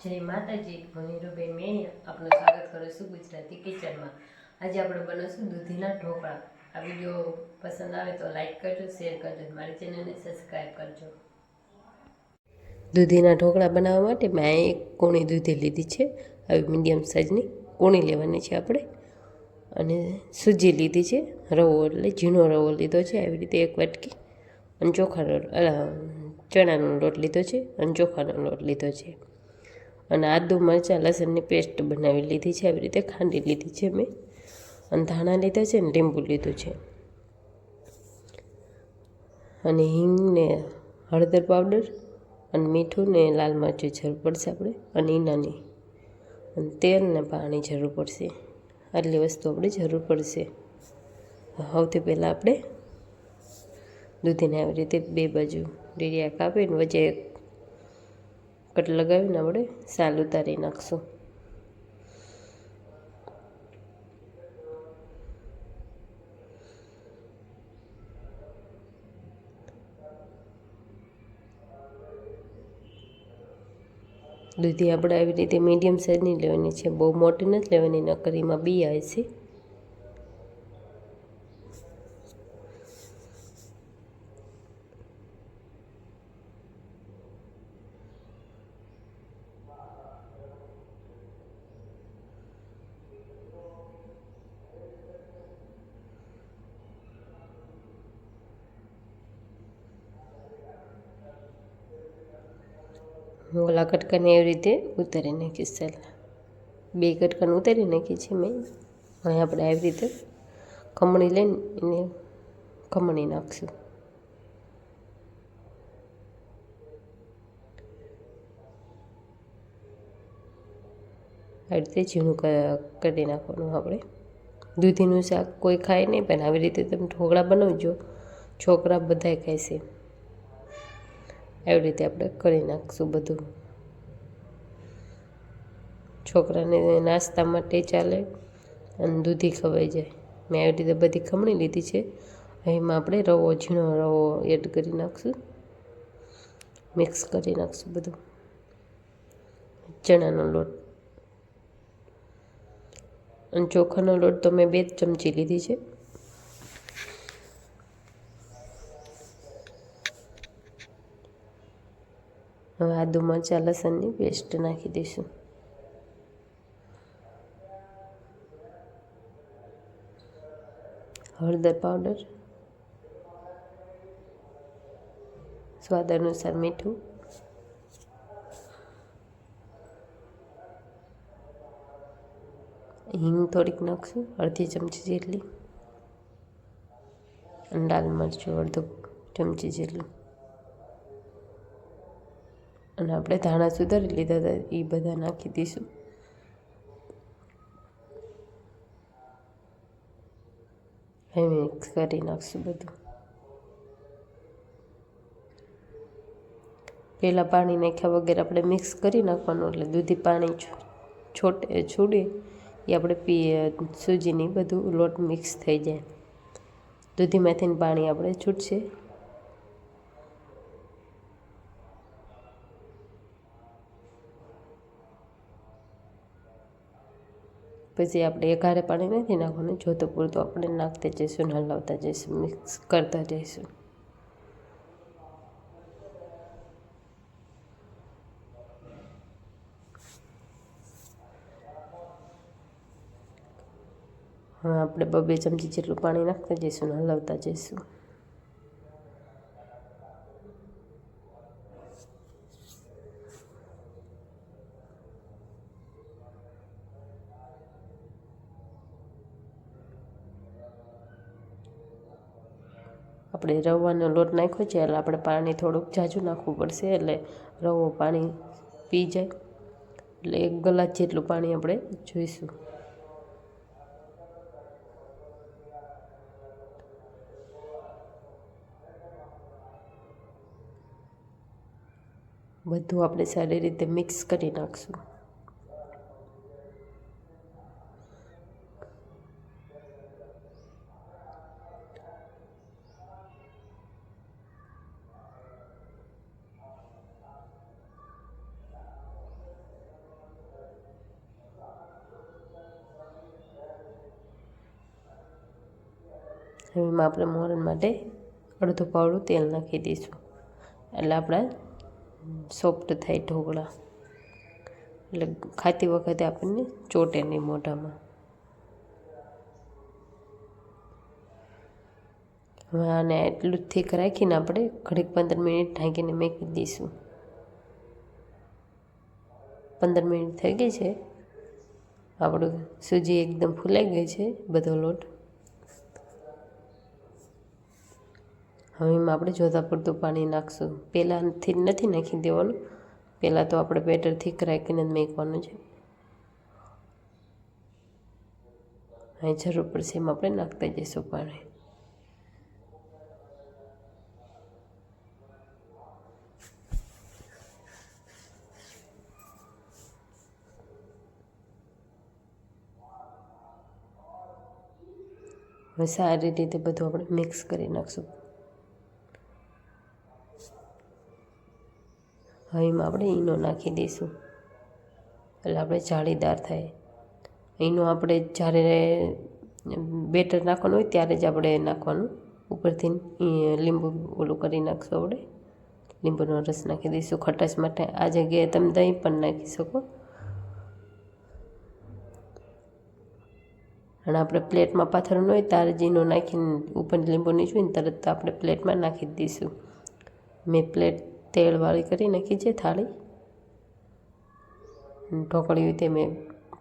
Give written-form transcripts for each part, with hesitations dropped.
જય માતાજી, હું નીરુબેન મેણિયા આપનું સ્વાગત કરું છું ગુજરાતી કિચનમાં। આજે આપણે બનાવશું દૂધીના ઢોકળા। આ વિડીયો પસંદ આવે તો લાઈક કરજો, શેર કરજો, મારી ચેનલને સબસ્ક્રાઈબ કરજો। દૂધીના ઢોકળા બનાવવા માટે મેં એક કૂણી દૂધી લીધી છે, આવી મીડિયમ સાઇઝની કૂણી લેવાની છે આપણે। અને સૂજી લીધી છે, રવો એટલે ઝીણો રવો લીધો છે, આવી રીતે એક વાટકી। અને ચણાનો લોટ લીધો છે અને ચોખાનો લોટ લીધો છે। અને આદુ મરચાં લસણની પેસ્ટ બનાવી લીધી છે, આવી રીતે ખાંડી લીધી છે મેં। અને ધાણા લીધા છે ને લીંબુ લીધું છે। અને હિંગ ને હળદર પાવડર અને મીઠું ને લાલ મરચું જરૂર પડશે આપણે, અને ઈનાની અને તેલ ને પાણી જરૂર પડશે। આટલી વસ્તુ આપણે જરૂર પડશે। સૌથી પહેલાં આપણે દૂધીને આવી રીતે બે બાજુ ડીડિયા કાપીને વચ્ચે એક કટ લગાવીને આપણે સાલ ઉતારી નાખશું। દૂધી આપણે આવી રીતે મીડિયમ સાઇઝની લેવાની છે, બહુ મોટી નથી લેવાની, નકર એમાં બી આવે છે। ઓલા કટકાને એવી રીતે ઉતારી નાખીશ। ચાલ, બે કટકાને ઉતારી નાખી છે મેં। અહીં આપણે આવી રીતે ખમણી લઈને એને ખમણી નાખશું। આવી રીતે ઝીણું કરી નાખવાનું આપણે। દૂધીનું શાક કોઈ ખાય નહીં, પણ આવી રીતે તમે ઢોકળા બનાવજો, છોકરા બધાય ખાય છે। આવી રીતે આપણે કરી નાખશું બધું। છોકરાને નાસ્તા માટે ચાલે અને દૂધી ખવાઈ જાય। મેં આવી રીતે બધી ખમણી લીધી છે। એમાં આપણે રવો, ઝીણો રવો એડ કરી નાખશું, મિક્સ કરી નાખશું બધું। ચણાનો લોટ અને ચોખાનો લોટ તો મેં 2 ચમચી લીધી છે। હવે આદુ મરચાં લસણની પેસ્ટ નાખી દઈશું। હળદર પાવડર, સ્વાદ અનુસાર મીઠું, હિંગ થોડીક નાખશું, અડધી ચમચી જેટલી, અને લાલ મરચું અડધો ચમચી જેટલું। અને આપણે ધાણા સુધારી લીધા હતા એ બધા નાખી દઈશું। હવે મિક્સ કરી નાખશું બધું। પહેલાં પાણી નાખ્યા વગર આપણે મિક્સ કરી નાખવાનું, એટલે દૂધી પાણી છોડે એ આપણે સૂજીની બધું લોટ મિક્સ થઈ જાય। દૂધીમાંથી પાણી આપણે છૂટશે। પછી આપણે એકારે પાણી નથી નાખવાનું, જોતો પૂરતું આપણે નાખતા જઈશું, હલાવતા જઈશું, મિક્સ કરતા જઈશું। હવે આપણે 2 ચમચી જેટલું પાણી નાખતા જઈશું, હલાવતા જઈશું। આપણે રવાનો લોટ નાખ્યો છે, એટલે આપણે પાણી થોડુંક ઝાઝું નાખવું પડશે, એટલે રવો પાણી પી જાય। એટલે 1 ગ્લાસ જેટલું પાણી આપણે જોઈશું। બધું આપણે સારી રીતે મિક્સ કરી નાખશું। હવે એમાં આપણે મોરન માટે અડધું પાવડું તેલ નાખી દઈશું, એટલે આપણા સોફ્ટ થાય ઢોકળા, એટલે ખાતી વખતે આપણને ચોટે નહીં મોઢામાં. હવે આને એટલું જ થીક રાખીને આપણે ઘડીક 15 મિનિટ ઢાંકીને મૂકી દઈશું. 15 મિનિટ થઈ ગઈ છે, આપણું સૂજી એકદમ ફૂલાઈ ગઈ છે બધો લોટ. હવે એમાં આપણે જોતા પૂરતું પાણી નાખશું. પહેલાંથી નથી નાખી દેવાનું, પહેલાં તો આપણે બેટર થીક રાખીને જ મૂકવાનું છે. અહીં જરૂર પડશે એમ આપણે નાખતા જઈશું પાણી. હવે સારી રીતે બધું આપણે મિક્સ કરી નાખશું. હવે એમાં આપણે ઈનો નાખી દઈશું, એટલે આપણે જાળીદાર થાય. ઈનો આપણે જ્યારે બેટર નાખવાનું હોય ત્યારે જ આપણે નાખવાનું. ઉપરથી લીંબુ ઓલું કરી નાખશું, આપણે લીંબુનો રસ નાખી દઈશું ખટાશ માટે. આ જગ્યાએ તમે દહીં પણ નાખી શકો. અને આપણે પ્લેટમાં પાથરવાનું હોય ત્યારે જ ઈનો નાખીને ઉપર લીંબુ નીચવીને તરત આપણે પ્લેટમાં નાખી દઈશું. મેં પ્લેટ તેલવાળી કરી નાખી છે, થાળી. ઢોકળીયું તે મેં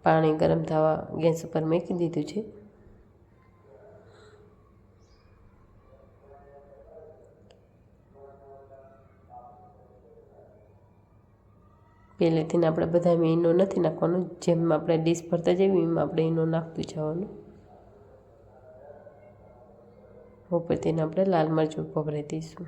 પાણી ગરમ થવા ગેસ ઉપર મૂકી દીધું છે. પહેલેથી આપણે બધામાં ઈનો નથી નાખવાનું, જેમ આપણે ડીશ ભરતા જઈએ એમાં આપણે ઈનો નાખતું જવાનું. ઉપરથી આપણે લાલ મરચું પકડી દઈશું.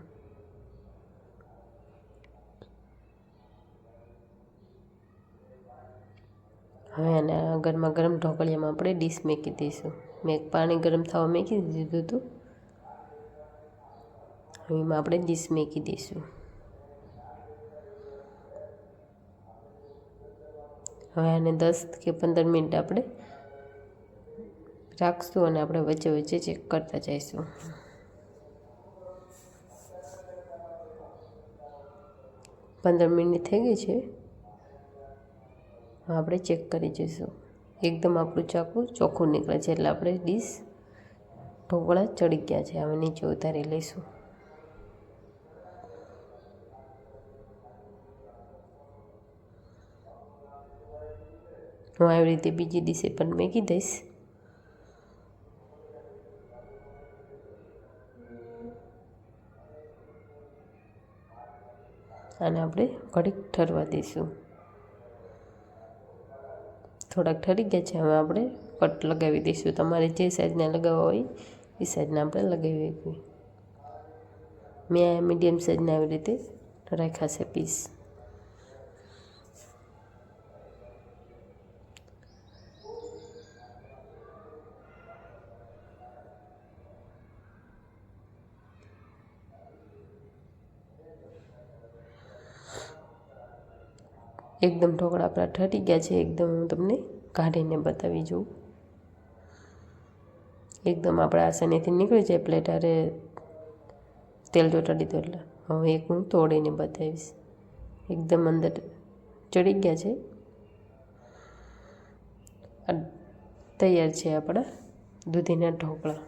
હવે આને ગરમા ગરમ ઢોકળિયામાં આપણે ડીશ મૂકી દઈશું. મેં પાણી ગરમ થવા મૂકી દીધું હતું, હવે એમાં આપણે ડીશ મૂકી દઈશું. હવે આને 10 કે 15 મિનિટ આપણે રાખશું અને આપણે વચ્ચે વચ્ચે ચેક કરતા જઈશું. પંદર મિનિટ થઈ ગઈ છે, આપણે ચેક કરી જઈશું. એકદમ આપણું ચાકુ ચોખ્ખું નીકળે છે, એટલે આપણે ડીશ ઢોકળા ચડી ગયા છે. હવે નીચે ઉતારી લઈશું. હું આવી રીતે બીજી ડીશે પણ મૂકી દઈશ. અને આપણે ઘડીક ઠરવા દઈશું. થોડાક ઠરી ગયા છે, હવે આપણે કટ લગાવી દઈશું. તમારે જે સાઈઝના લગાવવા હોય એ સાઈઝના આપણે લગાવી દઈશું. મેં મીડિયમ સાઈઝના આવી રીતે રાખ્યા છે પીસ. એકદમ ઢોકળા આપણા ઠરી ગયા છે. એકદમ હું તમને કાઢીને બતાવી જોઉં. એકદમ આપણે આસાનીથી નીકળી જાય પ્લેટ અરે તેલ ચોટાડી દો. એટલે હવે એક હું તોડીને બતાવીશ. એકદમ અંદર ચડી ગયા છે. તૈયાર છે આપણા દૂધીના ઢોકળા.